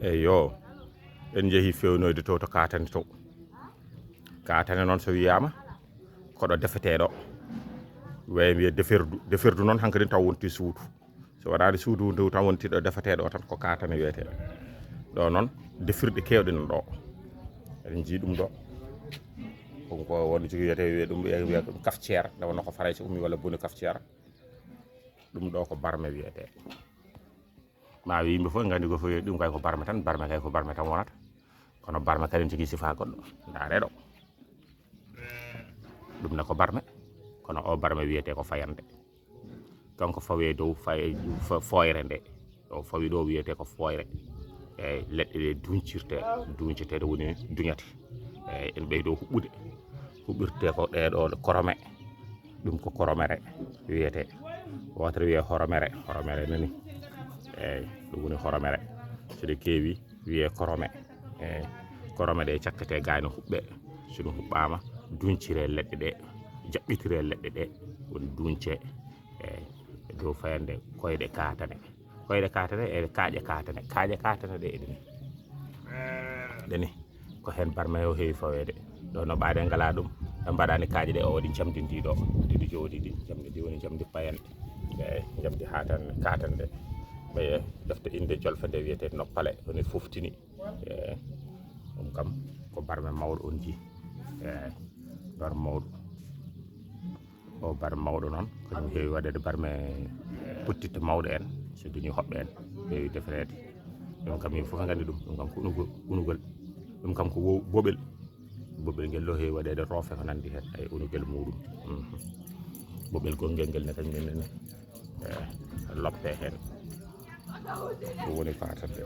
eyyi yo en jeehi fewnoyde to katane to katane noon so wiyama koɗo defeteɗo wawi wiye defirdu noon hankkadi taw wonti suudu so waɗani suudu ndu taw wonti ɗo defeteɗo tan ko katane wiyete ɗo noon defirɗe kewɗe no ɗo eɗen jii ɗum ɗo ko wonde jogui wiyete wiye ɗum kafciére nde wonno ko Farayse ummi walla boni kafciére ɗum ɗo ko barme wiyete ma yimɓe fof gandi ko fof ɗum kay ko barme tan barme kay ko barme tan wonata kono barme kadi ne jogui sifa goɗɗo ndaare ɗo ɗum ne ko barme kono o barme wiyete ko fayande kanko fawe dow foyre nde o fawi ɗo wiyete ko foyre eyyi leɗɗe ɗe duncirtede woni duñate eyyi en ɓeydo huɓɓirte ko ɗeɗo korome ɗum ko koromere wiyete wotere wiye horomere nani eyyi ɗum woni horomere so ɗe keewi wiye korome eyyi korome ɗe cakkete gayno huɓɓe soɗum huɓɓama duncire leɗɗe ɗe jaɓɓitire leɗɗe ɗe woni dunce eyyi dow fayande koyɗe katane e kaaƴe katane ɗe ɗeni ko hen barme o heewi fawede ɗo no ɓaade ngala ɗum ɓe mbaɗani kaaƴe ɗe o waɗi jamdi ndi ɗo ɗiɗi jooɗi ɗi jamdi ndi woni jamdi payanɗe eyyi jamdi katane ɗe ɓeye defte inde jolfe nde wiyete noppale woni foftini eyyi ɗum kam ko barme mawɗo on ji eyyi bar mawɗo o bar mawɗo noon kañum heewi waɗede barme pottitte mawɗo en so duñi hoɓɓe en heewi defrede ɗum kam yimɓe foof gandi ɗum kam ko unugol ɗum kam ko boɓel ngel ɗo heewi waɗede roofe ko nandi hen ay unugel muɗum boɓel gongel ngel ne kañum nene loppe hen ɗum woni katande